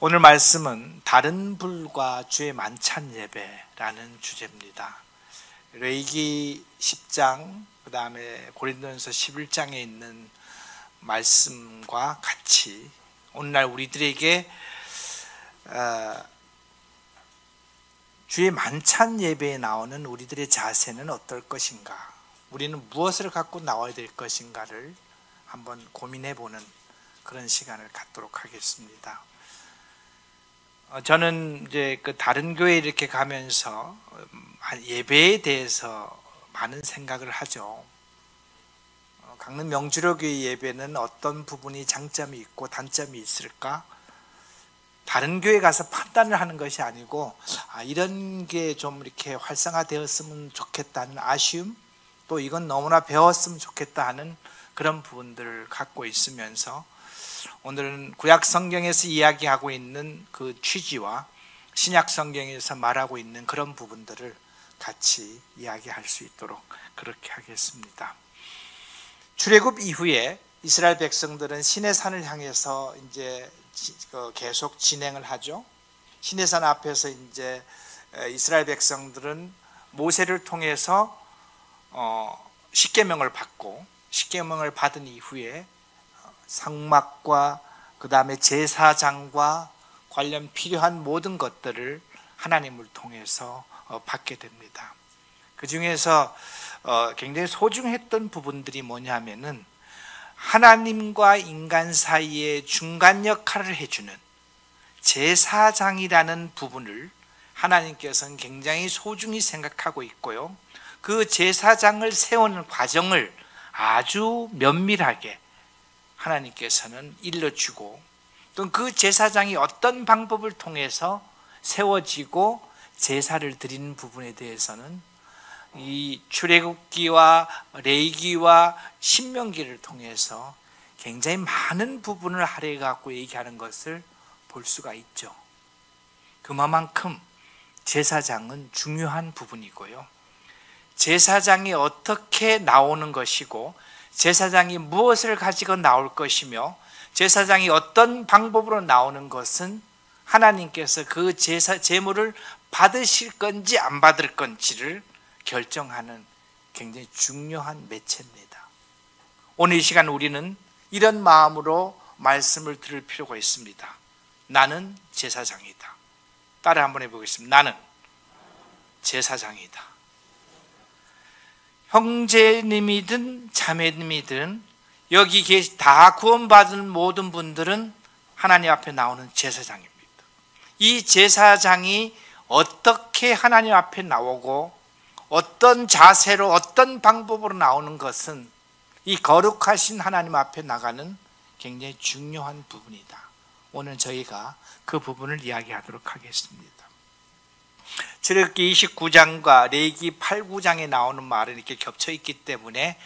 오늘 말씀은 다른 불과 주의 만찬 예배라는 주제입니다. 레위기 10장 그 다음에 고린도전서 11장에 있는 말씀과 같이 오늘날 우리들에게 주의 만찬 예배에 나오는 우리들의 자세는 어떨 것인가, 우리는 무엇을 갖고 나와야 될 것인가를 한번 고민해 보는 그런 시간을 갖도록 하겠습니다. 저는 이제 그 다른 교회 이렇게 가면서 예배에 대해서 많은 생각을 하죠. 강릉 명주로교회 예배는 어떤 부분이 장점이 있고 단점이 있을까? 다른 교회 가서 판단을 하는 것이 아니고 이런 게 좀 이렇게 활성화되었으면 좋겠다는 아쉬움, 또 이건 너무나 배웠으면 좋겠다 하는 그런 부분들을 갖고 있으면서 오늘은 구약 성경에서 이야기하고 있는 그 취지와 신약 성경에서 말하고 있는 그런 부분들을 같이 이야기할 수 있도록 그렇게 하겠습니다. 출애굽 이후에 이스라엘 백성들은 시내산을 향해서 이제 계속 진행을 하죠. 시내산 앞에서 이제 이스라엘 백성들은 모세를 통해서 십계명을 받고, 십계명을 받은 이후에 상막과 그 다음에 제사장과 관련 필요한 모든 것들을 하나님을 통해서 받게 됩니다. 그 중에서 굉장히 소중했던 부분들이 뭐냐면은 하나님과 인간 사이에 중간 역할을 해주는 제사장이라는 부분을 하나님께서는 굉장히 소중히 생각하고 있고요, 그 제사장을 세우는 과정을 아주 면밀하게 하나님께서는 일러주고, 또 그 제사장이 어떤 방법을 통해서 세워지고 제사를 드리는 부분에 대해서는 이 출애굽기와 레위기와 신명기를 통해서 굉장히 많은 부분을 할애해 갖고 얘기하는 것을 볼 수가 있죠. 그만큼 제사장은 중요한 부분이고요, 제사장이 어떻게 나오는 것이고 제사장이 무엇을 가지고 나올 것이며 제사장이 어떤 방법으로 나오는 것은 하나님께서 그 제물을 받으실 건지 안 받을 건지를 결정하는 굉장히 중요한 매체입니다. 오늘 이 시간 우리는 이런 마음으로 말씀을 들을 필요가 있습니다. 나는 제사장이다. 따라 한번 해보겠습니다. 나는 제사장이다. 형제님이든 자매님이든 여기 다 구원받은 모든 분들은 하나님 앞에 나오는 제사장입니다. 이 제사장이 어떻게 하나님 앞에 나오고 어떤 자세로 어떤 방법으로 나오는 것은 이 거룩하신 하나님 앞에 나가는 굉장히 중요한 부분이다. 오늘 저희가 그 부분을 이야기하도록 하겠습니다. 출애굽기 29장과 레위기 8, 9장에 나오는 말은 이렇게 겹쳐 있기 때문에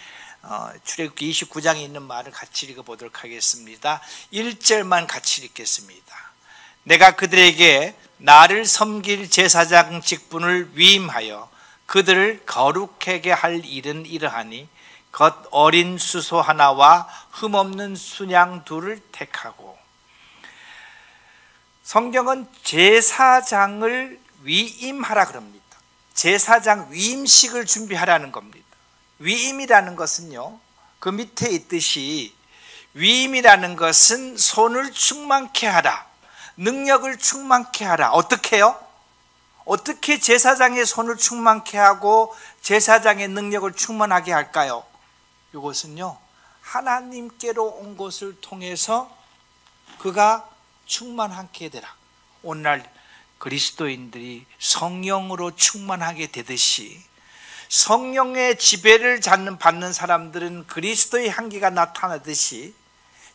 출애굽기 29장에 있는 말을 같이 읽어보도록 하겠습니다. 1절만 같이 읽겠습니다. 내가 그들에게 나를 섬길 제사장 직분을 위임하여 그들을 거룩하게 할 일은 이러하니 겉 어린 수소 하나와 흠없는 순양 둘을 택하고, 성경은 제사장을 위임하라 그럽니다. 제사장 위임식을 준비하라는 겁니다. 위임이라는 것은요, 그 밑에 있듯이 위임이라는 것은 손을 충만케 하라, 능력을 충만케 하라. 어떻게 해요? 어떻게 제사장의 손을 충만케 하고 제사장의 능력을 충만하게 할까요? 이것은요, 하나님께로 온 것을 통해서 그가 충만하게 되라. 오늘날 그리스도인들이 성령으로 충만하게 되듯이 성령의 지배를 받는 사람들은 그리스도의 향기가 나타나듯이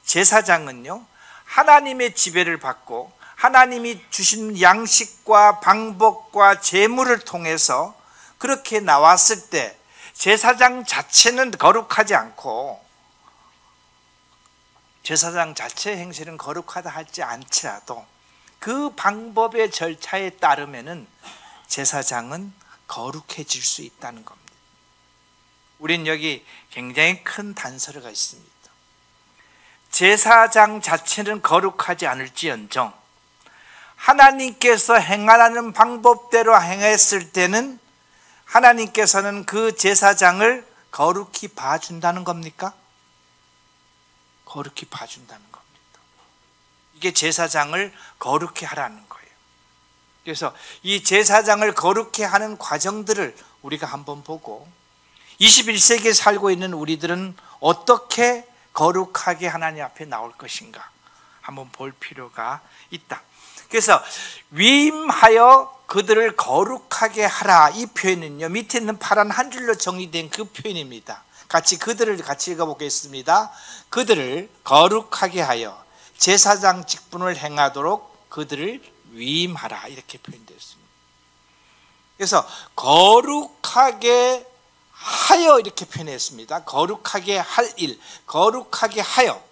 제사장은요, 하나님의 지배를 받고 하나님이 주신 양식과 방법과 제물을 통해서 그렇게 나왔을 때 제사장 자체는 거룩하지 않고, 제사장 자체의 행실은 거룩하다 할지 않더라도 그 방법의 절차에 따르면은 제사장은 거룩해질 수 있다는 겁니다. 우린 여기 굉장히 큰 단서가 있습니다. 제사장 자체는 거룩하지 않을지언정 하나님께서 행하라는 방법대로 행했을 때는 하나님께서는 그 제사장을 거룩히 봐준다는 겁니까? 거룩히 봐준다는 겁니다. 이게 제사장을 거룩히 하라는 거예요. 그래서 이 제사장을 거룩히 하는 과정들을 우리가 한번 보고 21세기에 살고 있는 우리들은 어떻게 거룩하게 하나님 앞에 나올 것인가 한번 볼 필요가 있다. 그래서 위임하여 그들을 거룩하게 하라, 이 표현은요 밑에 있는 파란 한 줄로 정리된 그 표현입니다. 그들을 같이 읽어보겠습니다. 그들을 거룩하게 하여 제사장 직분을 행하도록 그들을 위임하라, 이렇게 표현되었습니다. 그래서 거룩하게 하여 이렇게 표현했습니다. 거룩하게 할 일, 거룩하게 하여.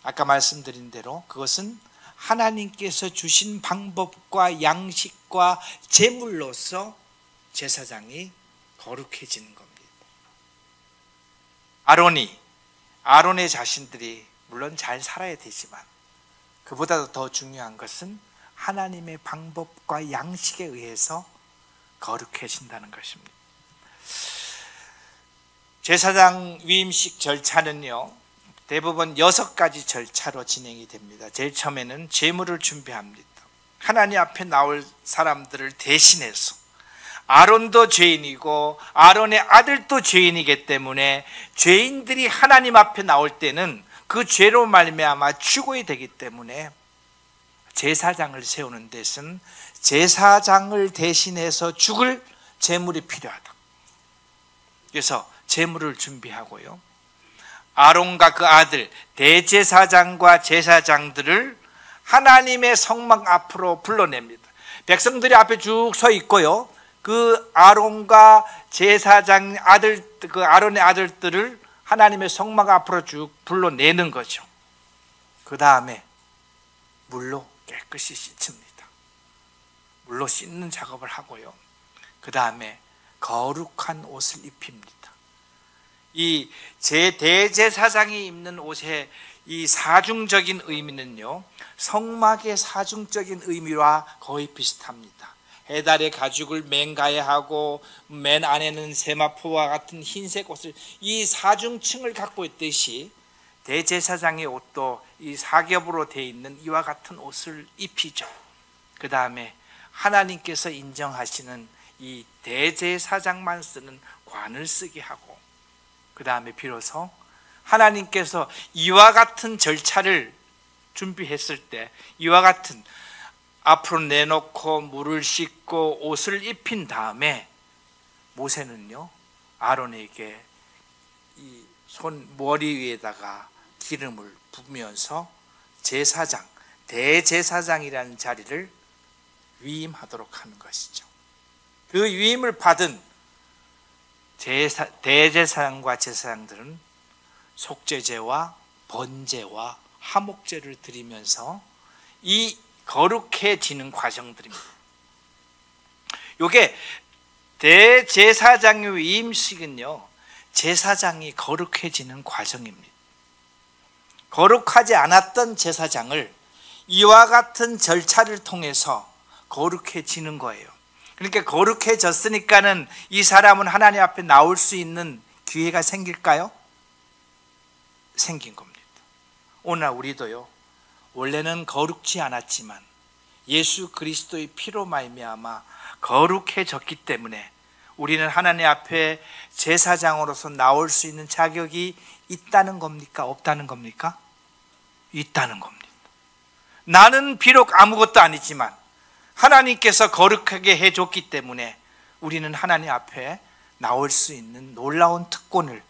아까 말씀드린 대로 그것은 하나님께서 주신 방법과 양식과 제물로서 제사장이 거룩해지는 겁니다. 아론의 자신들이 물론 잘 살아야 되지만 그보다도 더 중요한 것은 하나님의 방법과 양식에 의해서 거룩해진다는 것입니다. 제사장 위임식 절차는요 대부분 6가지 절차로 진행이 됩니다. 제일 처음에는 제물을 준비합니다. 하나님 앞에 나올 사람들을 대신해서, 아론도 죄인이고 아론의 아들도 죄인이기 때문에 죄인들이 하나님 앞에 나올 때는 그 죄로 말미암아 죽어야 되기 때문에 제사장을 세우는 데서는 제사장을 대신해서 죽을 제물이 필요하다. 그래서 제물을 준비하고요, 아론과 그 아들 대제사장과 제사장들을 하나님의 성막 앞으로 불러냅니다. 백성들이 앞에 쭉 서 있고요, 그 아론과 제사장 그 아론의 아들들을 하나님의 성막 앞으로 쭉 불러내는 거죠. 그 다음에 물로 깨끗이 씻습니다. 물로 씻는 작업을 하고요, 그 다음에 거룩한 옷을 입힙니다. 이 대제사장이 입는 옷의 이 사중적인 의미는요 성막의 사중적인 의미와 거의 비슷합니다. 해달의 가죽을 맨 가에 하고 맨 안에는 세마포와 같은 흰색 옷을, 이 사중층을 갖고 있듯이 대제사장의 옷도 이 사겹으로 되어 있는 이와 같은 옷을 입히죠. 그 다음에 하나님께서 인정하시는 이 대제사장만 쓰는 관을 쓰게 하고, 그 다음에 비로소 하나님께서 이와 같은 절차를 준비했을 때, 이와 같은 앞으로 내놓고 물을 씻고 옷을 입힌 다음에 모세는요 아론에게 이 머리 위에다가 기름을 부으면서 제사장, 대제사장이라는 자리를 위임하도록 하는 것이죠. 그 위임을 받은 대제사장과 제사장들은 속죄제와 번제와 화목제를 드리면서 이 거룩해지는 과정들입니다. 이게 대제사장의 위임식은요 제사장이 거룩해지는 과정입니다. 거룩하지 않았던 제사장을 이와 같은 절차를 통해서 거룩해지는 거예요. 그러니까 거룩해졌으니까는 이 사람은 하나님 앞에 나올 수 있는 기회가 생길까요? 생긴 겁니다. 오늘 우리도요 원래는 거룩지 않았지만 예수 그리스도의 피로 말미암아 거룩해졌기 때문에 우리는 하나님 앞에 제사장으로서 나올 수 있는 자격이 있다는 겁니까? 없다는 겁니까? 있다는 겁니다. 나는 비록 아무것도 아니지만 하나님께서 거룩하게 해줬기 때문에 우리는 하나님 앞에 나올 수 있는 놀라운 특권을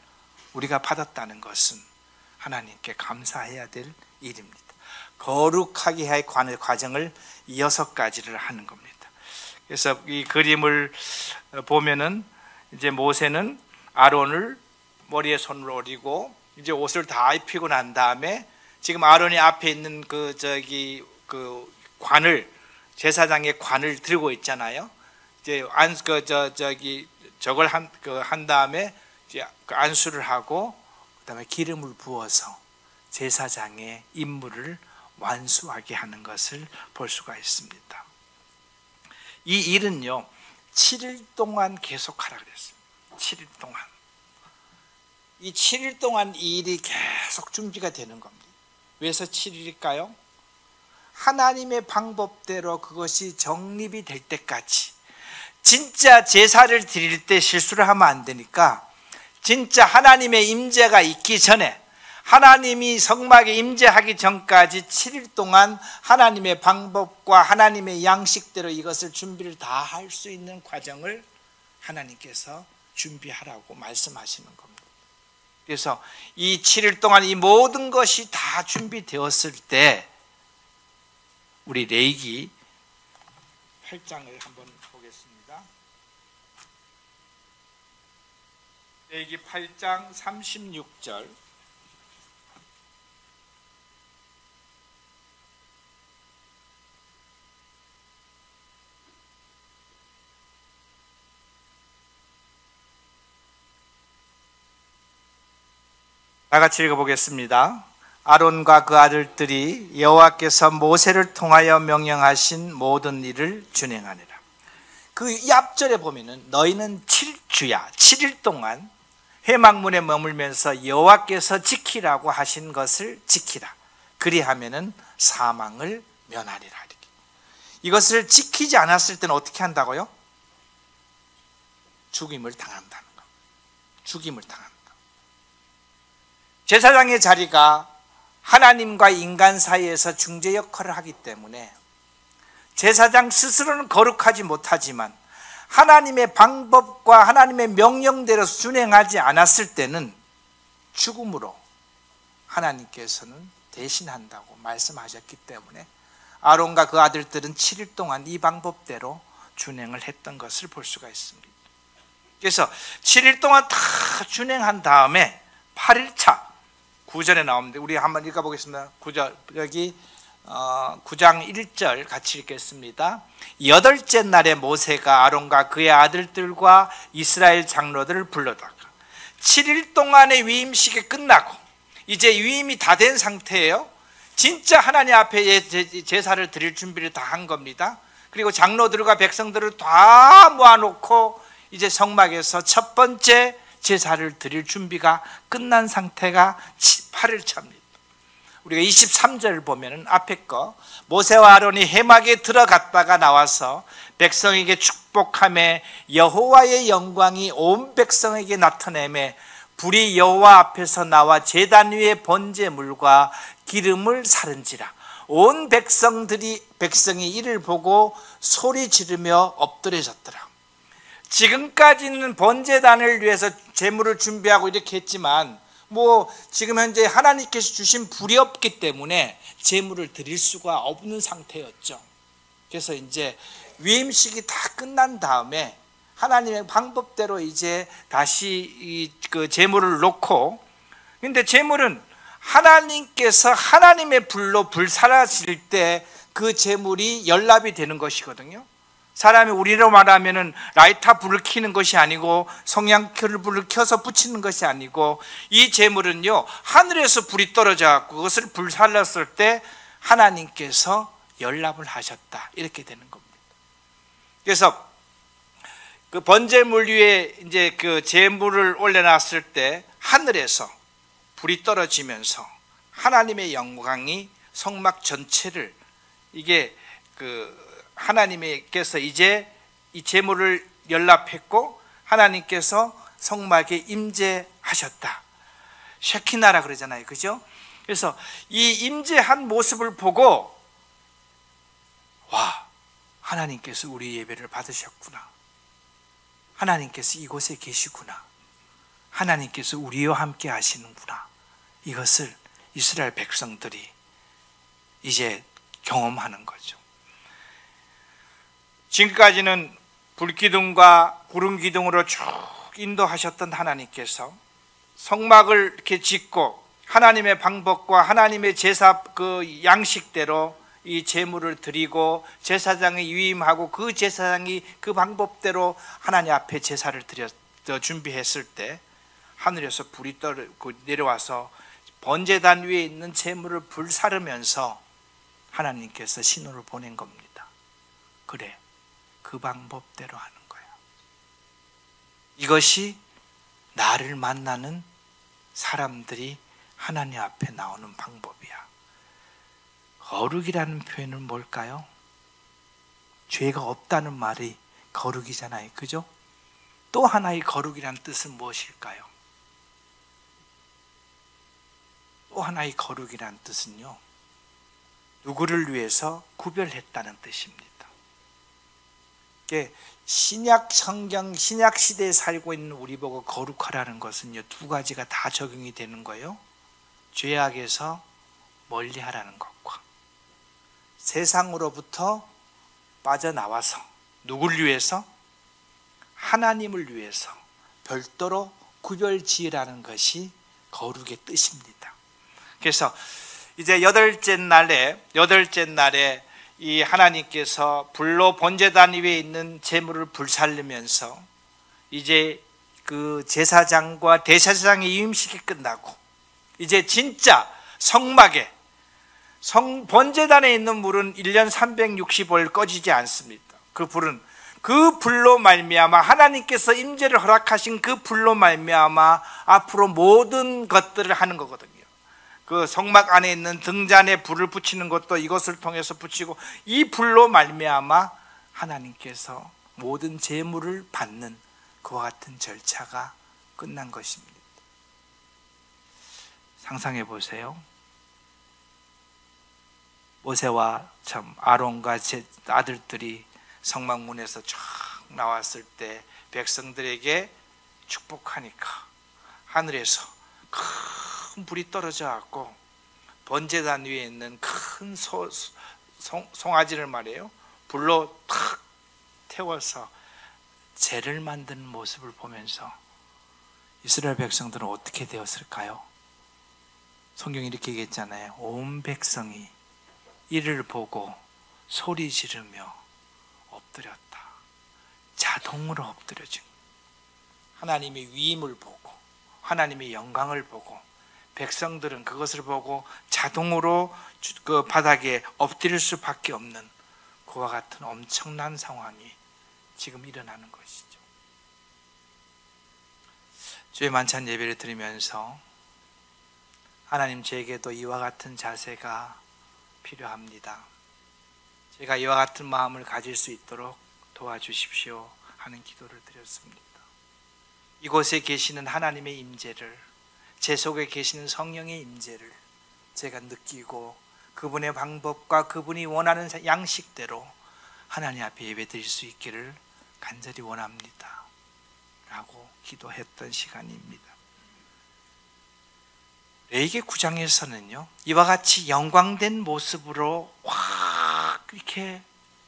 우리가 받았다는 것은 하나님께 감사해야 될 일입니다. 거룩하게 할 과정을 6가지를 하는 겁니다. 그래서 이 그림을 보면은 이제 모세는 아론을 머리에 손을 올리고 이제 옷을 다 입히고 난 다음에 지금 아론이 앞에 있는 그 관을, 제사장의 관을 들고 있잖아요. 이제 저걸 한 다음에 이제 안수를 하고 그다음에 기름을 부어서 제사장의 임무를 완수하게 하는 것을 볼 수가 있습니다. 이 일은요 7일 동안 계속하라 그랬습니다. 7일 동안. 이 7일 동안 이 일이 계속 준비가 되는 겁니다. 왜서 7일일까요? 하나님의 방법대로 그것이 정립이 될 때까지, 진짜 제사를 드릴 때 실수를 하면 안 되니까 진짜 하나님의 임재가 있기 전에, 하나님이 성막에 임재하기 전까지 7일 동안 하나님의 방법과 하나님의 양식대로 이것을 준비를 다 할 수 있는 과정을 하나님께서 준비하라고 말씀하시는 겁니다. 그래서 이 7일 동안 이 모든 것이 다 준비되었을 때 우리 레위기 8장을 한번 보겠습니다. 레위기 8장 36절. 다 같이 읽어보겠습니다. 아론과 그 아들들이 여호와께서 모세를 통하여 명령하신 모든 일을 준행하니라. 그 이 앞절에 보면은 너희는 7주야 7일 동안 회막문에 머물면서 여호와께서 지키라고 하신 것을 지키라. 그리하면은 사망을 면하리라. 이것을 지키지 않았을 때는 어떻게 한다고요? 죽임을 당한다는 거. 죽임을 당한다. 제사장의 자리가 하나님과 인간 사이에서 중재 역할을 하기 때문에 제사장 스스로는 거룩하지 못하지만 하나님의 방법과 하나님의 명령대로 준행하지 않았을 때는 죽음으로 하나님께서는 대신한다고 말씀하셨기 때문에 아론과 그 아들들은 7일 동안 이 방법대로 준행을 했던 것을 볼 수가 있습니다. 그래서 7일 동안 다 준행한 다음에 8일차 9절에 나오는데 우리 한번 읽어보겠습니다. 9절, 여기 9장 1절 같이 읽겠습니다. 여덟째 날에 모세가 아론과 그의 아들들과 이스라엘 장로들을 불러다가 7일 동안의 위임식이 끝나고 이제 위임이 다 된 상태예요. 진짜 하나님 앞에 제사를 드릴 준비를 다 한 겁니다. 그리고 장로들과 백성들을 다 모아놓고 이제 성막에서 첫 번째 제사를 드릴 준비가 끝난 상태가 8일차입니다. 우리가 23절을 보면 앞에 거 모세와 아론이 회막에 들어갔다가 나와서 백성에게 축복하며 여호와의 영광이 온 백성에게 나타내며 불이 여호와 앞에서 나와 제단 위에 번제물과 기름을 사른지라. 온 백성이 이를 보고 소리 지르며 엎드려졌더라. 지금까지는 번제단을 위해서 제물을 준비하고 이렇게 했지만 지금 현재 하나님께서 주신 불이 없기 때문에 제물을 드릴 수가 없는 상태였죠. 그래서 이제 위임식이 다 끝난 다음에 하나님의 방법대로 이제 다시 그 제물을 놓고, 근데 제물은 하나님께서 하나님의 불로 불사라질 때 그 제물이 연납이 되는 것이거든요. 사람이 우리로 말하면은 라이터 불을 켜는 것이 아니고 성냥불을 불을 켜서 붙이는 것이 아니고 이 제물은요 하늘에서 불이 떨어져 그것을 불살랐을 때 하나님께서 연납을 하셨다 이렇게 되는 겁니다. 그래서 그 번제물 위에 이제 그 제물을 올려놨을 때 하늘에서 불이 떨어지면서 하나님의 영광이 성막 전체를 이게 하나님께서 이제 이 제물을 연납했고 하나님께서 성막에 임재하셨다. 셰키나라 그러잖아요. 그죠? 그래서 이 임재한 모습을 보고 와, 하나님께서 우리 예배를 받으셨구나. 하나님께서 이곳에 계시구나. 하나님께서 우리와 함께 하시는구나. 이것을 이스라엘 백성들이 이제 경험하는 거죠. 지금까지는 불기둥과 구름기둥으로 쭉 인도하셨던 하나님께서 성막을 이렇게 짓고 하나님의 방법과 하나님의 제사 그 양식대로 이 제물을 드리고 제사장이 위임하고 그 제사장이 그 방법대로 하나님 앞에 제사를 준비했을 때 하늘에서 불이 내려와서 번제단 위에 있는 제물을 불사르면서 하나님께서 신호를 보낸 겁니다. 그래, 그 방법대로 하는 거야. 이것이 나를 만나는 사람들이 하나님 앞에 나오는 방법이야. 거룩이라는 표현은 뭘까요? 죄가 없다는 말이 거룩이잖아요. 그죠? 또 하나의 거룩이라는 뜻은 무엇일까요? 또 하나의 거룩이라는 뜻은요, 누구를 위해서 구별했다는 뜻입니다. 신약 성경, 신약 시대에 살고 있는 우리 보고 거룩하라는 것은요, 두 가지가 다 적용이 되는 거예요. 죄악에서 멀리하라는 것과 세상으로부터 빠져나와서 누구를 위해서? 하나님을 위해서 별도로 구별지으라는 것이 거룩의 뜻입니다. 그래서 이제 여덟째 날에 이 하나님께서 불로 번제단 위에 있는 제물을 불살르면서 이제 그 제사장과 대제사장의 이임식이 끝나고 이제 진짜 성막에 번제단에 있는 물은 1년 365일 꺼지지 않습니다. 그 불로 말미암아 하나님께서 임재를 허락하신 그 불로 말미암아 앞으로 모든 것들을 하는 거거든요. 그 성막 안에 있는 등잔에 불을 붙이는 것도 이것을 통해서 붙이고, 이 불로 말미암아 하나님께서 모든 제물을 받는 그와 같은 절차가 끝난 것입니다. 상상해 보세요. 모세와 참 아론과 제 아들들이 성막문에서 쫙 나왔을 때 백성들에게 축복하니까 하늘에서 큰 불이 떨어져 갖고 번제단 위에 있는 큰 송아지를 말이에요, 불로 탁 태워서 제를 만드는 모습을 보면서 이스라엘 백성들은 어떻게 되었을까요? 성경이 이렇게 얘기했잖아요. 온 백성이 이를 보고 소리 지르며 엎드렸다. 자동으로 엎드려진, 하나님의 위임을 보고 하나님의 영광을 보고 백성들은 그것을 보고 자동으로 그 바닥에 엎드릴 수밖에 없는 그와 같은 엄청난 상황이 지금 일어나는 것이죠. 주의 만찬 예배를 드리면서 하나님, 제게도 이와 같은 자세가 필요합니다. 제가 이와 같은 마음을 가질 수 있도록 도와주십시오 하는 기도를 드렸습니다. 이곳에 계시는 하나님의 임재를, 제 속에 계시는 성령의 임재를 제가 느끼고 그분의 방법과 그분이 원하는 양식대로 하나님 앞에 예배드릴 수 있기를 간절히 원합니다 라고 기도했던 시간입니다. 레위기 9장에서는요, 이와 같이 영광된 모습으로 확 이렇게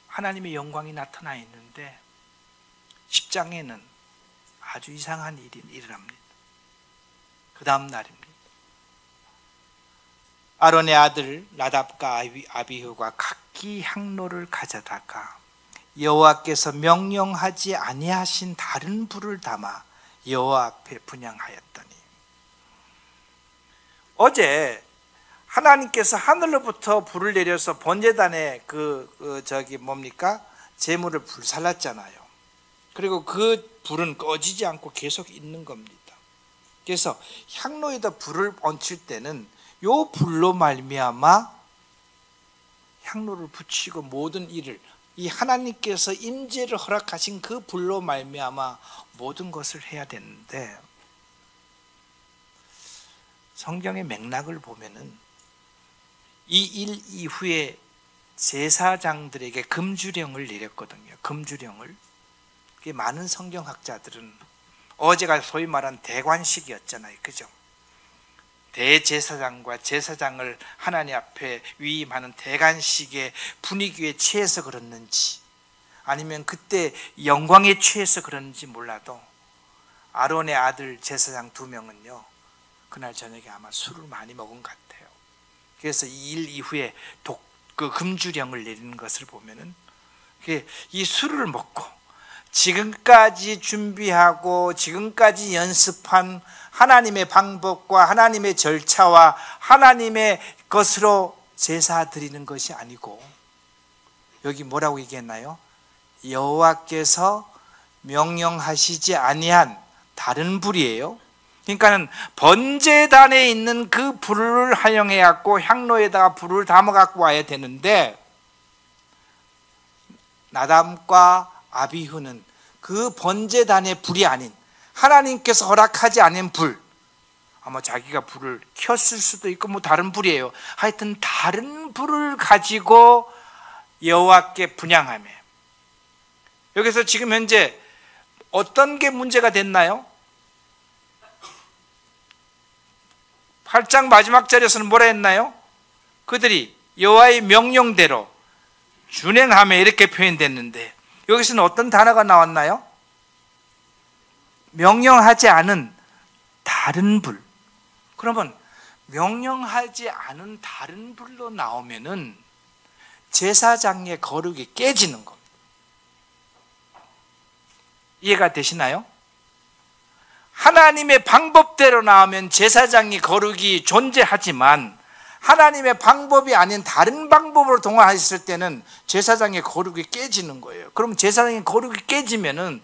하나님의 영광이 나타나 있는데 10장에는 아주 이상한 일이 일어납니다. 그 다음 날입니다. 아론의 아들 나답과 아비후가 각기 향로를 가져다가 여호와께서 명령하지 아니하신 다른 불을 담아 여호와 앞에 분향하였더니, 어제 하나님께서 하늘로부터 불을 내려서 번제단에 제물을 불살랐잖아요. 그리고 그 불은 꺼지지 않고 계속 있는 겁니다. 그래서 향로에다 불을 얹힐 때는 요 불로 말미암아 향로를 붙이고 모든 일을, 이 하나님께서 임재를 허락하신 그 불로 말미암아 모든 것을 해야 되는데, 성경의 맥락을 보면은 이 일 이후에 제사장들에게 금주령을 내렸거든요. 금주령을. 많은 성경학자들은 어제가 소위 말한 대관식이었잖아요. 그죠? 대제사장과 제사장을 하나님 앞에 위임하는 대관식의 분위기에 취해서 그랬는지, 아니면 그때 영광에 취해서 그랬는지 몰라도 아론의 아들 제사장 2명은요 그날 저녁에 아마 술을 많이 먹은 것 같아요. 그래서 이 일 이후에 그 금주령을 내리는 것을 보면은 이 술을 먹고 지금까지 준비하고 지금까지 연습한 하나님의 방법과 하나님의 절차와 하나님의 것으로 제사 드리는 것이 아니고 여기 뭐라고 얘기했나요? 여호와께서 명령하시지 아니한 다른 불이에요. 그러니까는 번제단에 있는 그 불을 활용해 갖고 향로에다가 불을 담아 갖고 와야 되는데, 나답과 아비후는 그 번제단의 불이 아닌 하나님께서 허락하지 않은 불, 아마 자기가 불을 켰을 수도 있고 뭐 다른 불이에요. 하여튼 다른 불을 가지고 여호와께 분향하며, 여기서 지금 현재 어떤 게 문제가 됐나요? 8장 마지막 절에서는 뭐라 했나요? 그들이 여호와의 명령대로 준행하며 이렇게 표현됐는데, 여기서는 어떤 단어가 나왔나요? 명령하지 않은 다른 불. 그러면 명령하지 않은 다른 불로 나오면은 제사장의 거룩이 깨지는 겁니다. 이해가 되시나요? 하나님의 방법대로 나오면 제사장의 거룩이 존재하지만 하나님의 방법이 아닌 다른 방법으로 동원하셨을 때는 제사장의 거룩이 깨지는 거예요. 그럼 제사장의 거룩이 깨지면은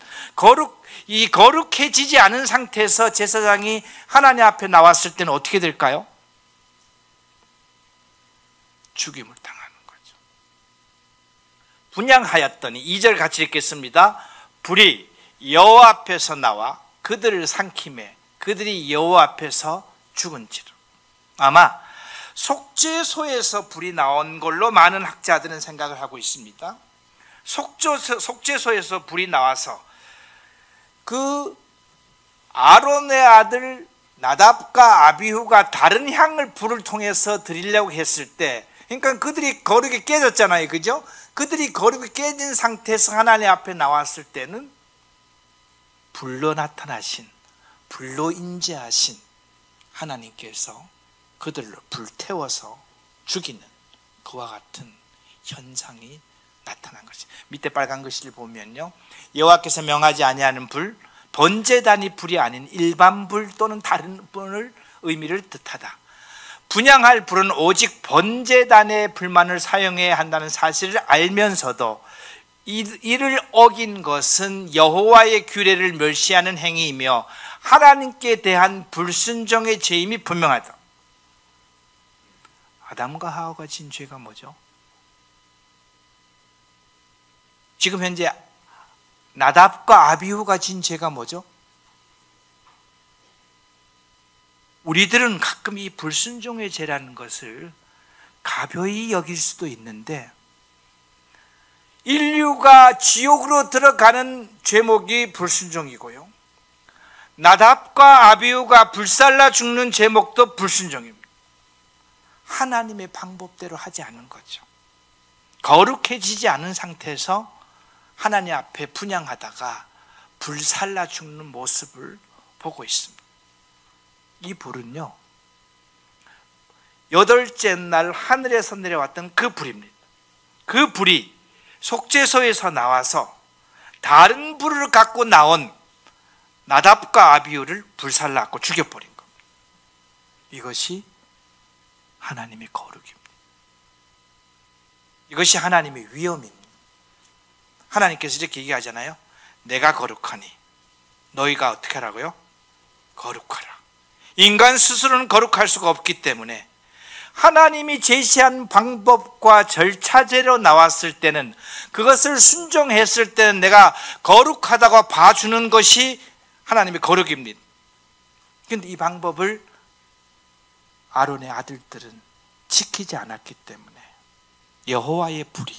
이 거룩해지지 않은 상태에서 제사장이 하나님 앞에 나왔을 때는 어떻게 될까요? 죽임을 당하는 거죠. 분향하였더니 2절 같이 읽겠습니다. 불이 여호와 앞에서 나와 그들을 삼키매 그들이 여호와 앞에서 죽은지라. 아마 속죄소에서 불이 나온 걸로 많은 학자들은 생각을 하고 있습니다. 속죄소에서 불이 나와서 그 아론의 아들 나답과 아비후가 다른 향을 불을 통해서 드리려고 했을 때, 그러니까 그들이 거룩이 깨졌잖아요, 그죠? 그들이 거룩이 깨진 상태에서 하나님 앞에 나왔을 때는 불로 나타나신, 불로 임재하신 하나님께서 그들로 불태워서 죽이는 그와 같은 현상이 나타난 것이. 밑에 빨간 글씨를 보면요, 여호와께서 명하지 아니하는 불, 번제단이 불이 아닌 일반 불 또는 다른 불을 의미를 뜻하다. 분향할 불은 오직 번제단의 불만을 사용해야 한다는 사실을 알면서도 이를 어긴 것은 여호와의 규례를 멸시하는 행위이며 하나님께 대한 불순종의 죄임이 분명하다. 아담과 하와가 진 죄가 뭐죠? 지금 현재 나답과 아비후가 진 죄가 뭐죠? 우리들은 가끔 이 불순종의 죄라는 것을 가벼이 여길 수도 있는데, 인류가 지옥으로 들어가는 죄목이 불순종이고요, 나답과 아비후가 불살라 죽는 죄목도 불순종입니다. 하나님의 방법대로 하지 않은 거죠. 거룩해지지 않은 상태에서 하나님 앞에 분향하다가 불살라 죽는 모습을 보고 있습니다. 이 불은요, 8째 날 하늘에서 내려왔던 그 불입니다. 그 불이 속죄소에서 나와서 다른 불을 갖고 나온 나답과 아비후를 불살라고 죽여버린 겁니다. 이것이 하나님의 거룩입니다. 이것이 하나님의 위엄입니다. 하나님께서 이렇게 얘기하잖아요. 내가 거룩하니 너희가 어떻게 하라고요? 거룩하라. 인간 스스로는 거룩할 수가 없기 때문에 하나님이 제시한 방법과 절차제로 나왔을 때는, 그것을 순종했을 때는 내가 거룩하다고 봐주는 것이 하나님의 거룩입니다. 그런데 이 방법을 아론의 아들들은 지키지 않았기 때문에 여호와의 불이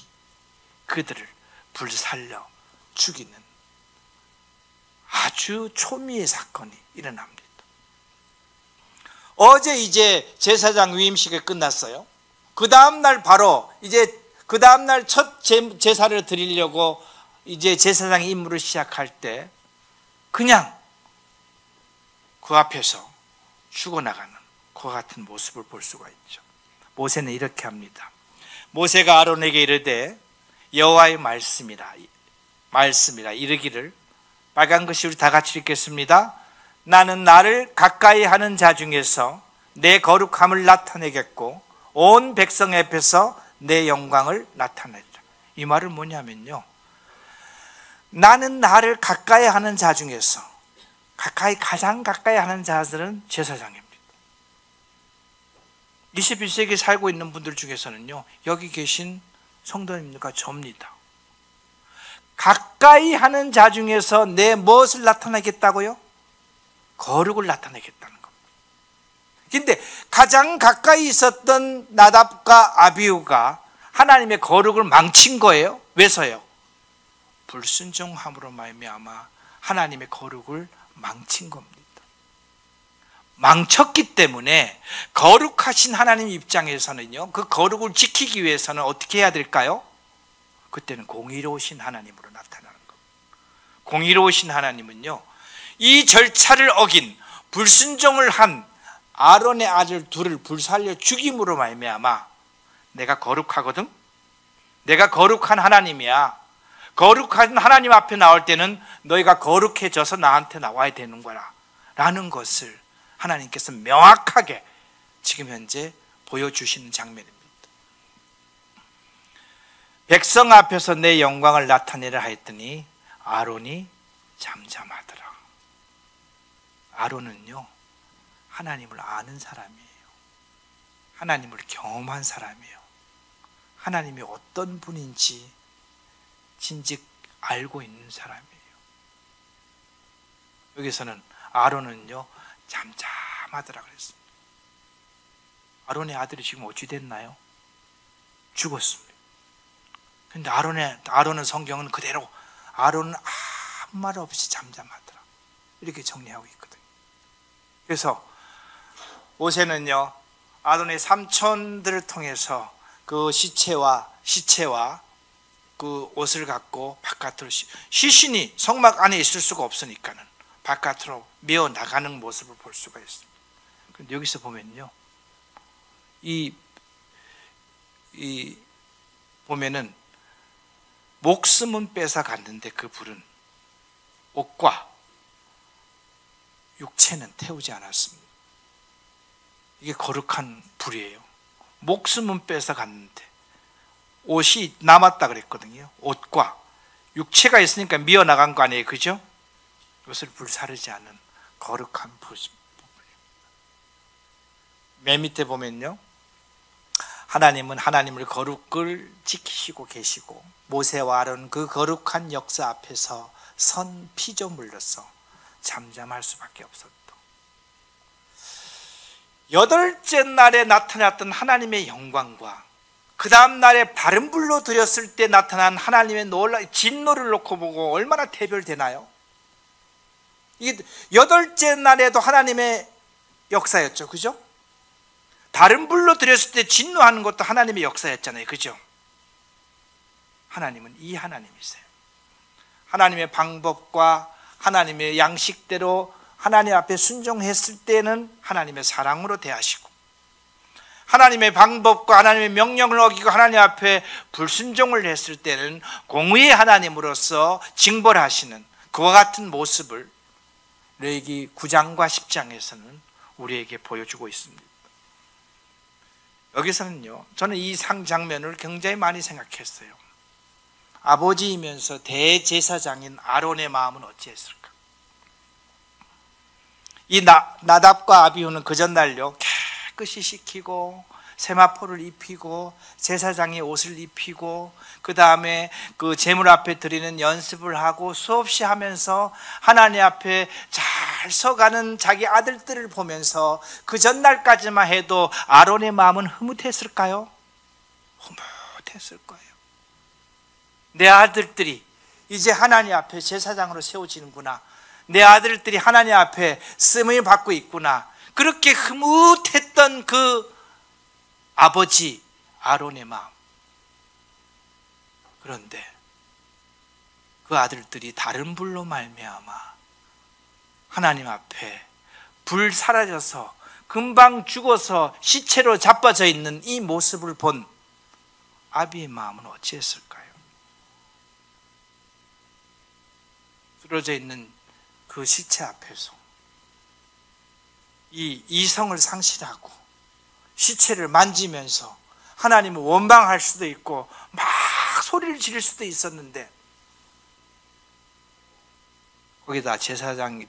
그들을 불살려 죽이는 아주 초미의 사건이 일어납니다. 어제 이제 제사장 위임식이 끝났어요. 그 다음날 바로 이제 그 다음날 첫 제사를 드리려고 이제 제사장의 임무를 시작할 때 그냥 그 앞에서 죽어나가는 그와 같은 모습을 볼 수가 있죠. 모세는 이렇게 합니다. 모세가 아론에게 이르되 여호와의 말씀이라 이르기를, 빨간 글씨 우리 다 같이 읽겠습니다. 나는 나를 가까이 하는 자 중에서 내 거룩함을 나타내겠고 온 백성 앞에서 내 영광을 나타내리라. 이 말은 뭐냐면요, 나는 나를 가까이 하는 자 중에서 가장 가까이 하는 자들은 제사장입니다. 21세기에 살고 있는 분들 중에서는요, 여기 계신 성도님들과 접니다. 가까이 하는 자 중에서 내 무엇을 나타내겠다고요? 거룩을 나타내겠다는 겁니다. 근데 가장 가까이 있었던 나답과 아비후가 하나님의 거룩을 망친 거예요. 왜서요? 불순종함으로 말미암아 하나님의 거룩을 망친 겁니다. 망쳤기 때문에 거룩하신 하나님 입장에서는요, 그 거룩을 지키기 위해서는 어떻게 해야 될까요? 그때는 공의로우신 하나님으로 나타나는 겁니다. 공의로우신 하나님은요, 이 절차를 어긴 불순종을 한 아론의 아들 둘을 불살려 죽임으로 말미암아 내가 거룩하거든? 내가 거룩한 하나님이야. 거룩한 하나님 앞에 나올 때는 너희가 거룩해져서 나한테 나와야 되는 거라 라는 것을 하나님께서 명확하게 지금 현재 보여주시는 장면입니다. 백성 앞에서 내 영광을 나타내라 하였더니 아론이 잠잠하더라. 아론은요, 하나님을 아는 사람이에요. 하나님을 경험한 사람이에요. 하나님이 어떤 분인지 진즉 알고 있는 사람이에요. 여기서는 아론은요, 잠잠하더라 그랬습니다. 아론의 아들이 지금 어찌 됐나요? 죽었습니다. 근데 아론은 성경은 그대로 아론은 아무 말 없이 잠잠하더라 이렇게 정리하고 있거든요. 그래서 모세는요, 아론의 삼촌들을 통해서 그 시체와 그 옷을 갖고 바깥으로 시신이 성막 안에 있을 수가 없으니까는 바깥으로 메어 나가는 모습을 볼 수가 있습니다. 그런데 여기서 보면요, 보면은 목숨은 뺏어 갔는데 그 불은 옷과 육체는 태우지 않았습니다. 이게 거룩한 불이에요. 목숨은 뺏어 갔는데 옷이 남았다 그랬거든요. 옷과 육체가 있으니까 미어 나간 거 아니에요, 그죠? 이것을 불사르지 않는 거룩한 부분입니다. 맨 밑에 보면요, 하나님은 하나님을 거룩을 지키시고 계시고 모세와 아론 그 거룩한 역사 앞에서 선 피조물로서 잠잠할 수밖에 없었다. 여덟째 날에 나타났던 하나님의 영광과 그 다음 날에 다른 불로 드렸을 때 나타난 하나님의 진노를 놓고 보고 얼마나 대별되나요? 이게 여덟째 날에도 하나님의 역사였죠, 그죠? 다른 불로 드렸을 때 진노하는 것도 하나님의 역사였잖아요, 그죠? 하나님은 이 하나님이세요. 하나님의 방법과 하나님의 양식대로 하나님 앞에 순종했을 때는 하나님의 사랑으로 대하시고, 하나님의 방법과 하나님의 명령을 어기고 하나님 앞에 불순종을 했을 때는 공의의 하나님으로서 징벌하시는 그와 같은 모습을 레위기 9장과 10장에서는 우리에게 보여주고 있습니다. 여기서는요, 저는 이 장면을 굉장히 많이 생각했어요. 아버지이면서 대제사장인 아론의 마음은 어찌했을까? 이 나답과 아비후는 그 전날요, 깨끗이 씻기고 세마포를 입히고 제사장이 옷을 입히고 그 다음에 그 제물 앞에 드리는 연습을 하고 수없이 하면서 하나님 앞에 잘 서가는 자기 아들들을 보면서 그 전날까지만 해도 아론의 마음은 흐뭇했을까요? 흐뭇했을 거예요. 내 아들들이 이제 하나님 앞에 제사장으로 세워지는구나. 내 아들들이 하나님 앞에 쓰임을 받고 있구나. 그렇게 흐뭇했던 그 아버지 아론의 마음. 그런데 그 아들들이 다른 불로 말미암아 하나님 앞에 불 사라져서 금방 죽어서 시체로 자빠져 있는 이 모습을 본 아비의 마음은 어찌했을까요? 쓰러져 있는 그 시체 앞에서 이 이성을 상실하고 시체를 만지면서 하나님을 원망할 수도 있고 막 소리를 지를 수도 있었는데, 거기다 제사장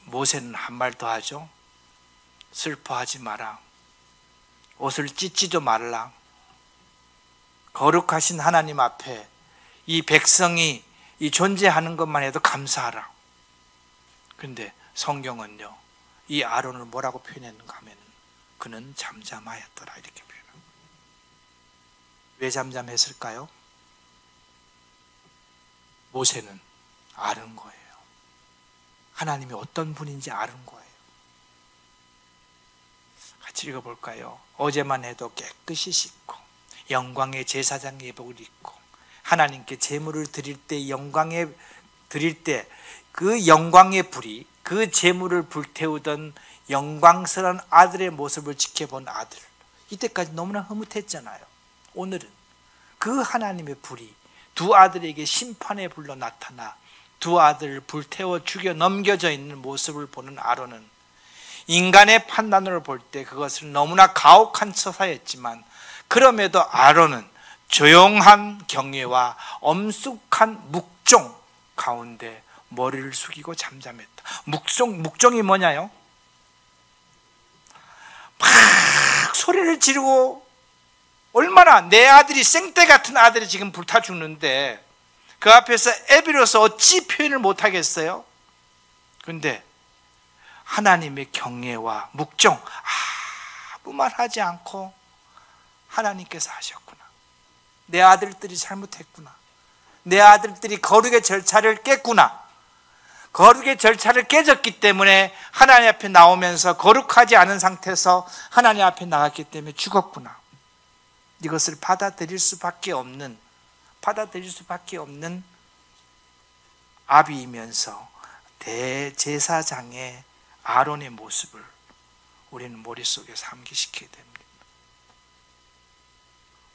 모세는 한 말 더 하죠. 슬퍼하지 마라. 옷을 찢지도 말라. 거룩하신 하나님 앞에 이 백성이 이 존재하는 것만 해도 감사하라. 그런데 성경은요, 이 아론을 뭐라고 표현했는가 하면 그는 잠잠하였더라 이렇게 표현합니다. 왜 잠잠했을까요? 모세는 아는 거예요. 하나님이 어떤 분인지 아는 거예요. 같이 읽어볼까요? 어제만 해도 깨끗이 씻고 영광의 제사장 예복을 입고 하나님께 제물을 드릴 때 그 영광의 불이 그 제물을 불태우던 영광스러운 아들의 모습을 지켜본 아들, 이때까지 너무나 흐뭇했잖아요. 오늘은 그 하나님의 불이 두 아들에게 심판의 불로 나타나 두 아들을 불태워 죽여 넘겨져 있는 모습을 보는 아론은 인간의 판단으로 볼 때 그것은 너무나 가혹한 처사였지만, 그럼에도 아론은 조용한 경외와 엄숙한 묵종 가운데 머리를 숙이고 잠잠했다. 묵종이 뭐냐요? 막 소리를 지르고, 얼마나 내 아들이 생떼 같은 아들이 지금 불타 죽는데 그 앞에서 애비로서 어찌 표현을 못하겠어요? 그런데 하나님의 경외와 묵종, 아무 말 하지 않고 하나님께서 하셨구나. 내 아들들이 잘못했구나. 내 아들들이 거룩의 절차를 깼구나. 거룩의 절차를 깨졌기 때문에 하나님 앞에 나오면서 거룩하지 않은 상태에서 하나님 앞에 나갔기 때문에 죽었구나. 이것을 받아들일 수밖에 없는 아비이면서 대제사장의 아론의 모습을 우리는 머릿속에 상기시키게 됩니다.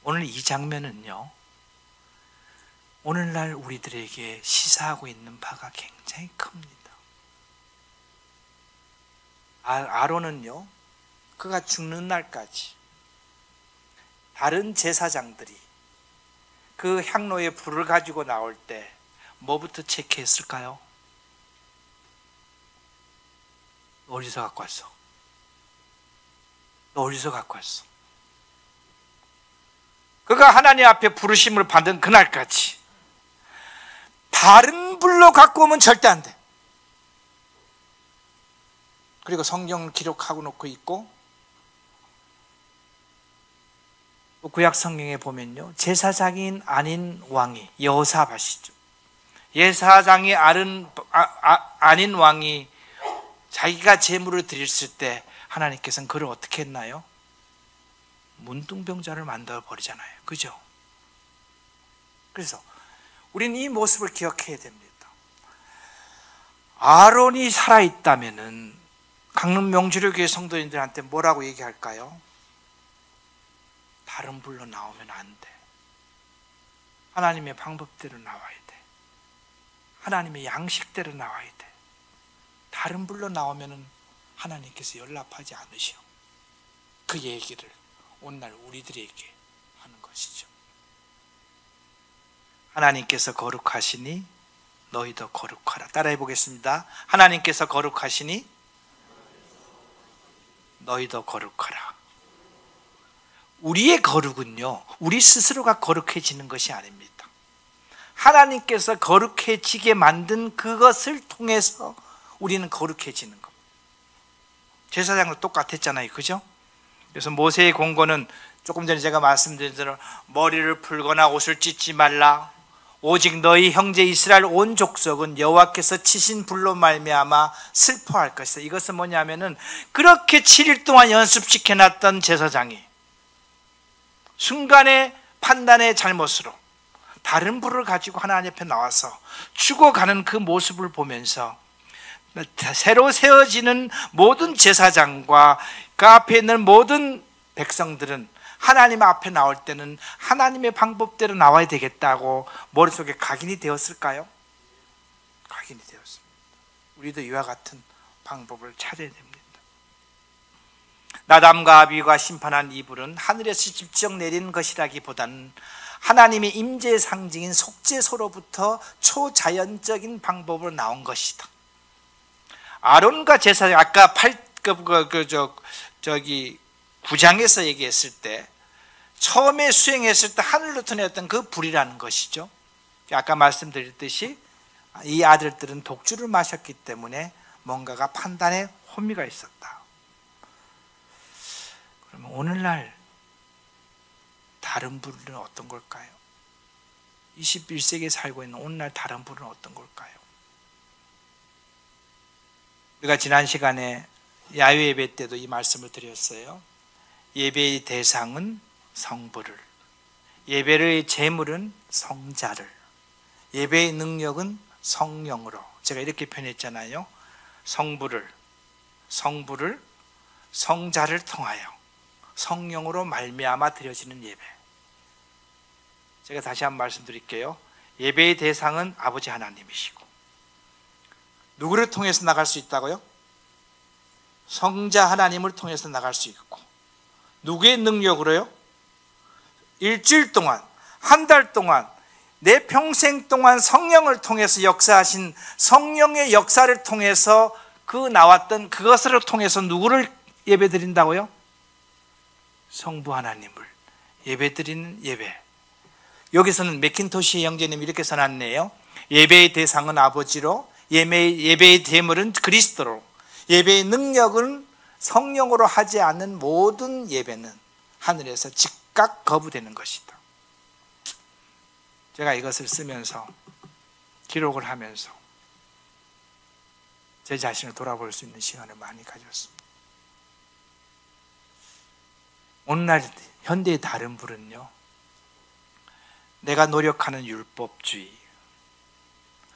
오늘 이 장면은요, 오늘날 우리들에게 시사하고 있는 바가 굉장히 큽니다. 아론은요, 그가 죽는 날까지 다른 제사장들이 그 향로에 불을 가지고 나올 때 뭐부터 체크했을까요? 너 어디서 갖고 왔어? 너 어디서 갖고 왔어? 그가 하나님 앞에 부르심을 받은 그날까지 다른 불로 갖고 오면 절대 안 돼. 그리고 성경을 기록하고 놓고 있고, 구약 성경에 보면요, 제사장인 아닌 왕이 여호사밧이죠. 제사장이 아닌 왕이 자기가 제물을 드렸을 때 하나님께서는 그를 어떻게 했나요? 문둥병자를 만들어 버리잖아요. 그죠? 그래서 우리는 이 모습을 기억해야 됩니다. 아론이 살아있다면은 강릉 명주교회 성도님들한테 뭐라고 얘기할까요? 다른 불로 나오면 안 돼. 하나님의 방법대로 나와야 돼. 하나님의 양식대로 나와야 돼. 다른 불로 나오면은 하나님께서 연락하지 않으셔. 그 얘기를 오늘 우리들에게 하는 것이죠. 하나님께서 거룩하시니 너희도 거룩하라. 따라해 보겠습니다. 하나님께서 거룩하시니 너희도 거룩하라. 우리의 거룩은요, 우리 스스로가 거룩해지는 것이 아닙니다. 하나님께서 거룩해지게 만든 그것을 통해서 우리는 거룩해지는 겁니다. 제사장도 똑같았잖아요. 그죠? 그래서 모세의 공고는 조금 전에 제가 말씀드린 대로 머리를 풀거나 옷을 찢지 말라. 오직 너희 형제 이스라엘 온 족속은 여호와께서 치신 불로 말미암아 슬퍼할 것이다. 이것은 뭐냐면은 그렇게 7일 동안 연습시켜놨던 제사장이 순간의 판단의 잘못으로 다른 불을 가지고 하나님 앞에 나와서 죽어가는 그 모습을 보면서 새로 세워지는 모든 제사장과 그 앞에 있는 모든 백성들은 하나님 앞에 나올 때는 하나님의 방법대로 나와야 되겠다고 머릿속에 각인이 되었을까요? 각인이 되었습니다. 우리도 이와 같은 방법을 찾아야 됩니다. 나담과 아비후가 심판한 이 불은 하늘에서 직접 내리는 것이라기보다는 하나님의 임재의 상징인 속죄소로부터 초자연적인 방법으로 나온 것이다. 아론과 제사장, 아까 9장에서 얘기했을 때 처음에 수행했을 때 하늘로부터 내렸던 그 불이라는 것이죠. 아까 말씀드렸듯이 이 아들들은 독주를 마셨기 때문에 뭔가가 판단에 혼미가 있었다. 그러면 오늘날 다른 불은 어떤 걸까요? 21세기에 살고 있는 오늘날 다른 불은 어떤 걸까요? 우리가 지난 시간에 야외 예배 때도 이 말씀을 드렸어요. 예배의 대상은 성부를, 예배의 제물은 성자를, 예배의 능력은 성령으로, 제가 이렇게 표현했잖아요. 성부를, 성자를 통하여 성령으로 말미암아 드려지는 예배. 제가 다시 한번 말씀드릴게요. 예배의 대상은 아버지 하나님이시고, 누구를 통해서 나갈 수 있다고요? 성자 하나님을 통해서 나갈 수 있고, 누구의 능력으로요? 일주일 동안, 한 달 동안, 내 평생 동안 성령을 통해서 역사하신 성령의 역사를 통해서 그 나왔던 그것을 통해서 누구를 예배드린다고요? 성부 하나님을 예배드리는 예배. 여기서는 맥킨토시 형제님이 이렇게 써놨네요. 예배의 대상은 아버지로, 예배의 제물은 그리스도로, 예배의 능력은 성령으로 하지 않는 모든 예배는 하늘에서 즉각 거부되는 것이다. 제가 이것을 쓰면서, 기록을 하면서 제 자신을 돌아볼 수 있는 시간을 많이 가졌습니다. 오늘날 현대의 다른 불은요, 내가 노력하는 율법주의,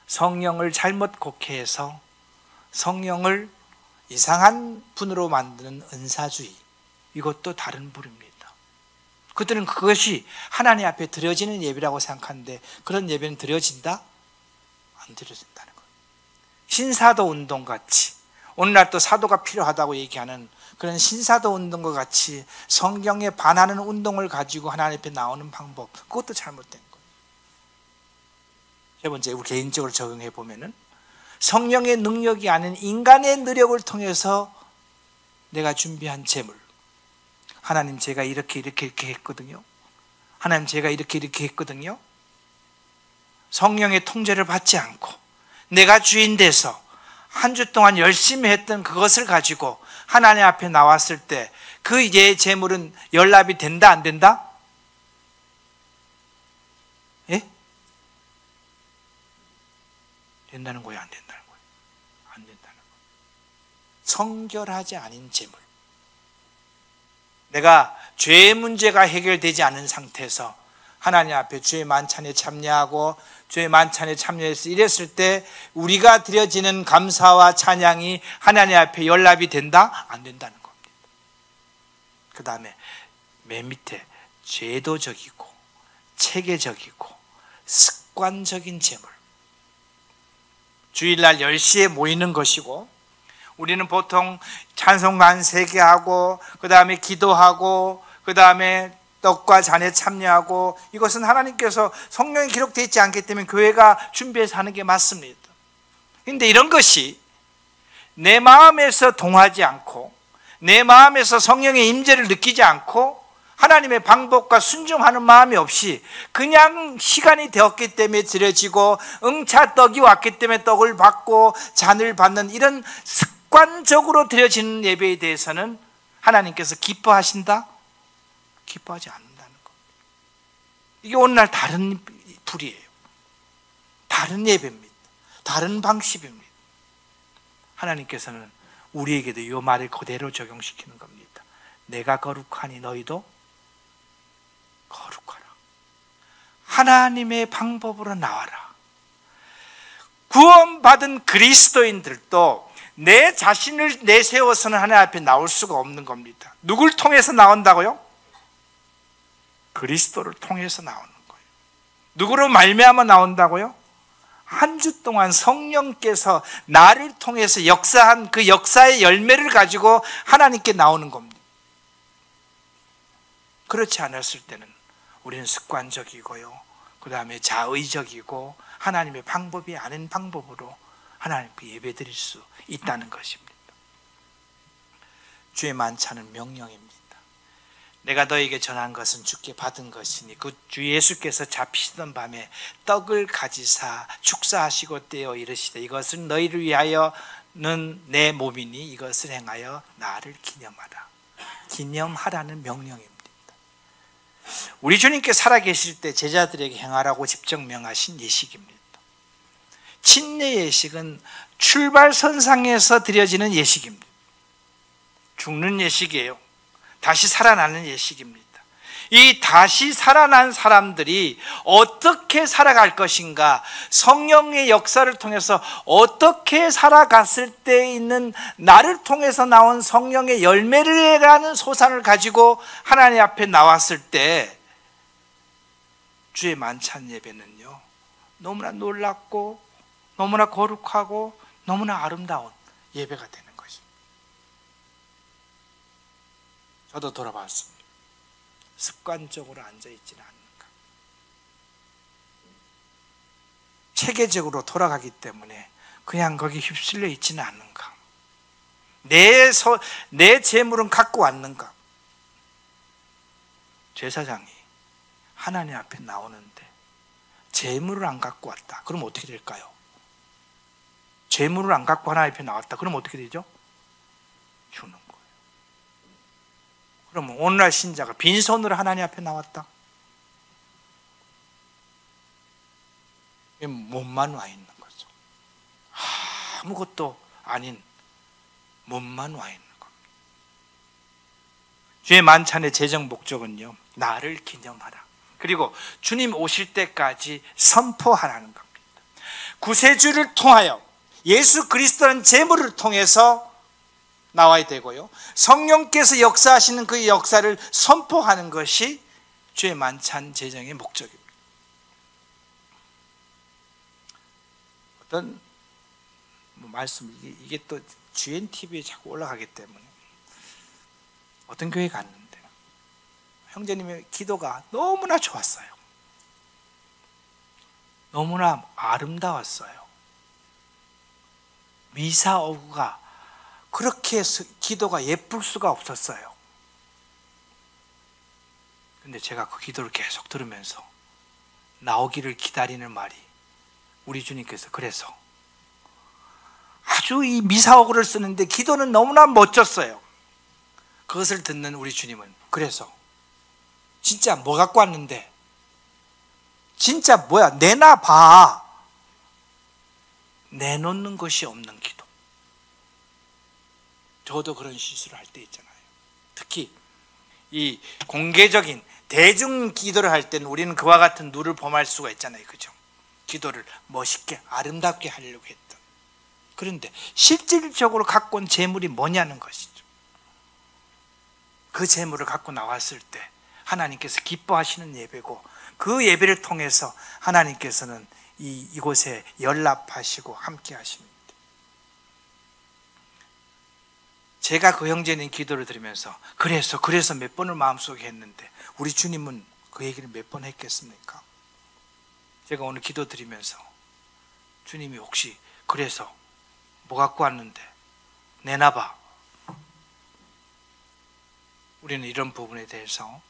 성령을 잘못 곡해해서 성령을 이상한 분으로 만드는 은사주의, 이것도 다른 불입니다. 그들은 그것이 하나님 앞에 드려지는 예배라고 생각하는데 그런 예배는 드려진다? 안 드려진다는 거예요. 신사도 운동같이, 오늘날 또 사도가 필요하다고 얘기하는 그런 신사도 운동과 같이 성경에 반하는 운동을 가지고 하나님 앞에 나오는 방법, 그것도 잘못된 거예요. 세 번째, 우리 개인적으로 적용해 보면은 성령의 능력이 아닌 인간의 노력을 통해서 내가 준비한 제물, 하나님 제가 이렇게 했거든요. 하나님 제가 이렇게 했거든요. 성령의 통제를 받지 않고 내가 주인 돼서 한 주 동안 열심히 했던 그것을 가지고 하나님 앞에 나왔을 때 그 제물은 연락이 된다 안 된다? 예? 된다는 거예요, 안 된다는 거예요? 안 된다는 거예요. 성결하지 않은 제물, 내가 죄의 문제가 해결되지 않은 상태에서 하나님 앞에 주의 만찬에 참여하고 주의 만찬에 참여해서 이랬을 때 우리가 드려지는 감사와 찬양이 하나님 앞에 연락이 된다? 안 된다는 겁니다. 그 다음에 맨 밑에 제도적이고 체계적이고 습관적인 제물, 주일날 10시에 모이는 것이고, 우리는 보통 찬송가 한 3개 하고 그 다음에 기도하고 그 다음에 떡과 잔에 참여하고, 이것은 하나님께서 성령이 기록되어 있지 않기 때문에 교회가 준비해서 하는 게 맞습니다. 그런데 이런 것이 내 마음에서 동하지 않고 내 마음에서 성령의 임재를 느끼지 않고 하나님의 방법과 순종하는 마음이 없이 그냥 시간이 되었기 때문에 드려지고 응차 떡이 왔기 때문에 떡을 받고 잔을 받는 이런 습관적으로 드려지는 예배에 대해서는 하나님께서 기뻐하신다? 기뻐하지 않는다는 것. 이게 오늘날 다른 불이에요. 다른 예배입니다. 다른 방식입니다. 하나님께서는 우리에게도 이 말을 그대로 적용시키는 겁니다. 내가 거룩하니 너희도 거룩하라. 하나님의 방법으로 나와라. 구원받은 그리스도인들도 내 자신을 내세워서는 하나님 앞에 나올 수가 없는 겁니다. 누굴 통해서 나온다고요? 그리스도를 통해서 나오는 거예요. 누구로 말미암아 나온다고요? 한 주 동안 성령께서 나를 통해서 역사한 그 역사의 열매를 가지고 하나님께 나오는 겁니다. 그렇지 않았을 때는 우리는 습관적이고요, 그 다음에 자의적이고 하나님의 방법이 아닌 방법으로 하나님께 예배드릴 수 있다는 것입니다. 주의 만찬은 명령입니다. 내가 너에게 전한 것은 주께 받은 것이니 그 주 예수께서 잡히시던 밤에 떡을 가지사 축사하시고 떼어 이르시되 이것은 너희를 위하여는 내 몸이니 이것을 행하여 나를 기념하라. 기념하라는 명령입니다. 우리 주님께 살아계실 때 제자들에게 행하라고 직접 명하신 예식입니다. 침례 예식은 출발선상에서 드려지는 예식입니다. 죽는 예식이에요. 다시 살아나는 예식입니다. 이 다시 살아난 사람들이 어떻게 살아갈 것인가, 성령의 역사를 통해서 어떻게 살아갔을 때 있는 나를 통해서 나온 성령의 열매라는 소산을 가지고 하나님 앞에 나왔을 때 주의 만찬 예배는요, 너무나 놀랍고 너무나 거룩하고 너무나 아름다운 예배가 되는 것입니다. 저도 돌아봤습니다. 습관적으로 앉아있지는 않는가, 체계적으로 돌아가기 때문에 그냥 거기 휩쓸려 있지는 않는가, 내 재물은 갖고 왔는가. 제사장이 하나님 앞에 나오는데 재물을 안 갖고 왔다. 그럼 어떻게 될까요? 재물을 안 갖고 하나님 앞에 나왔다. 그럼 어떻게 되죠? 주는 거예요. 그러면 오늘날 신자가 빈손으로 하나님 앞에 나왔다. 몸만 와 있는 거죠. 아무것도 아닌 몸만 와 있는 겁니다. 주의 만찬의 재정 목적은요, 나를 기념하라. 그리고 주님 오실 때까지 선포하라는 겁니다. 구세주를 통하여 예수 그리스도라는 제물을 통해서 나와야 되고요, 성령께서 역사하시는 그 역사를 선포하는 것이 주의 만찬 제정의 목적입니다. 어떤 말씀, 이게 또 GNTV에 자꾸 올라가기 때문에 어떤 교회 갔는데 형제님의 기도가 너무나 좋았어요. 너무나 아름다웠어요. 미사 오후가 그렇게 기도가 예쁠 수가 없었어요. 근데 제가 그 기도를 계속 들으면서 나오기를 기다리는 말이, 우리 주님께서 그래서 아주 이 미사오구를 쓰는데 기도는 너무나 멋졌어요. 그것을 듣는 우리 주님은 그래서 진짜 뭐 갖고 왔는데, 진짜 뭐야, 내놔봐. 내놓는 것이 없는 기도. 저도 그런 실수를 할 때 있잖아요. 특히 이 공개적인 대중 기도를 할 때는 우리는 그와 같은 누를 범할 수가 있잖아요. 그죠? 기도를 멋있게 아름답게 하려고 했던. 그런데 실질적으로 갖고 온 재물이 뭐냐는 것이죠. 그 재물을 갖고 나왔을 때 하나님께서 기뻐하시는 예배고, 그 예배를 통해서 하나님께서는 이곳에 연락하시고 함께 하십니다. 제가 그 형제님 기도를 들으면서 그래서 몇 번을 마음속에 했는데 우리 주님은 그 얘기를 몇 번 했겠습니까? 제가 오늘 기도 드리면서 주님이 혹시 그래서 뭐 갖고 왔는데 내놔봐. 우리는 이런 부분에 대해서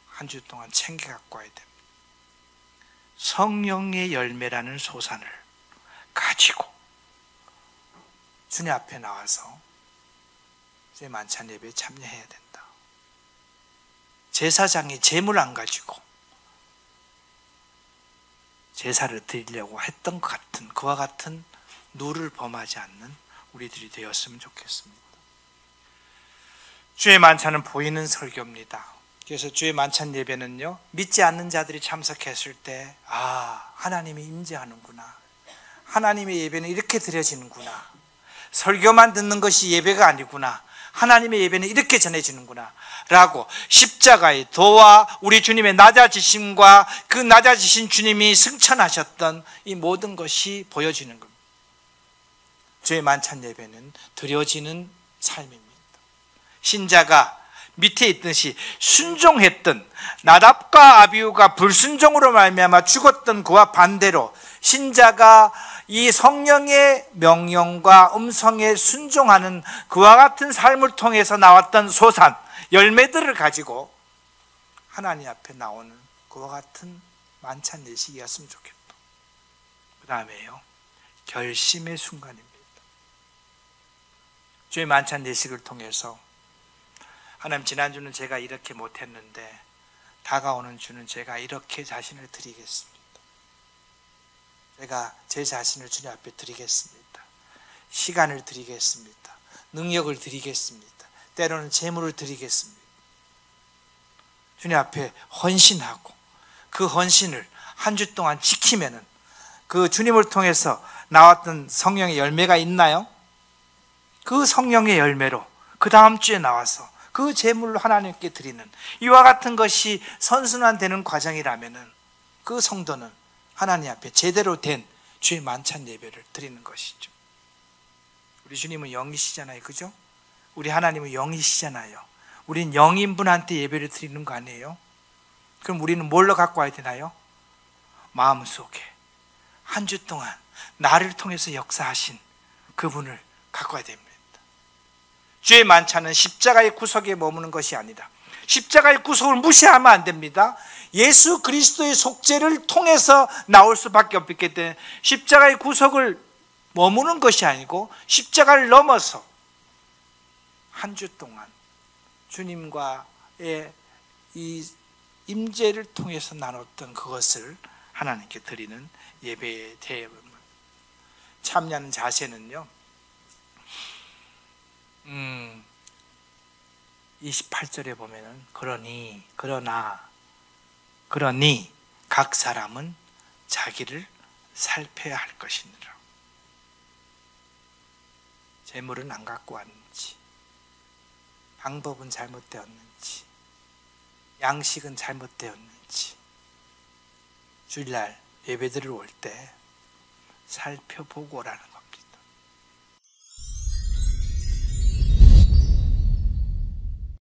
한 주 동안 챙겨 갖고 와야 됩니다. 성령의 열매라는 소산을 가지고 주님 앞에 나와서 주의 만찬 예배에 참여해야 된다. 제사장이 재물 안 가지고 제사를 드리려고 했던 것 같은, 그와 같은 누를 범하지 않는 우리들이 되었으면 좋겠습니다. 주의 만찬은 보이는 설교입니다. 그래서 주의 만찬 예배는요, 믿지 않는 자들이 참석했을 때 하나님이 임재하는구나, 하나님의 예배는 이렇게 드려지는구나, 설교만 듣는 것이 예배가 아니구나, 하나님의 예배는 이렇게 전해지는구나 라고 십자가의 도와 우리 주님의 낮아지심과 그 낮아지신 주님이 승천하셨던 이 모든 것이 보여지는 겁니다. 주의 만찬 예배는 드려지는 삶입니다. 신자가 밑에 있듯이 순종했던 나답과 아비후가 불순종으로 말미암아 죽었던 그와 반대로 신자가 이 성령의 명령과 음성에 순종하는 그와 같은 삶을 통해서 나왔던 소산, 열매들을 가지고 하나님 앞에 나오는 그와 같은 만찬 예식이었으면 좋겠다. 그 다음에요, 결심의 순간입니다. 주의 만찬 예식을 통해서 하나님, 지난주는 제가 이렇게 못했는데 다가오는 주는 제가 이렇게 자신을 드리겠습니다. 제가 제 자신을 주님 앞에 드리겠습니다. 시간을 드리겠습니다. 능력을 드리겠습니다. 때로는 재물을 드리겠습니다. 주님 앞에 헌신하고 그 헌신을 한 주 동안 지키면은 그 주님을 통해서 나왔던 성령의 열매가 있나요? 그 성령의 열매로 그 다음 주에 나와서 그 제물로 하나님께 드리는 이와 같은 것이 선순환되는 과정이라면은 그 성도는 하나님 앞에 제대로 된 주의 만찬 예배를 드리는 것이죠. 우리 주님은 영이시잖아요, 그죠? 우리 하나님은 영이시잖아요. 우린 영인분한테 예배를 드리는 거 아니에요? 그럼 우리는 뭘로 갖고 와야 되나요? 마음속에 한 주 동안 나를 통해서 역사하신 그분을 갖고 와야 됩니다. 주의 만찬은 십자가의 구속에 머무는 것이 아니다. 십자가의 구속을 무시하면 안 됩니다. 예수 그리스도의 속죄를 통해서 나올 수밖에 없기 때문에 십자가의 구속을 머무는 것이 아니고 십자가를 넘어서 한 주 동안 주님과의 이 임재를 통해서 나눴던 그것을 하나님께 드리는 예배의 참여하는 자세는요, 28절에 보면은 그러니 각 사람은 자기를 살펴야 할 것이니라. 재물은 안 갖고 왔는지, 방법은 잘못되었는지, 양식은 잘못되었는지, 주일날 예배드리러 올 때 살펴보고 오라는 겁니다.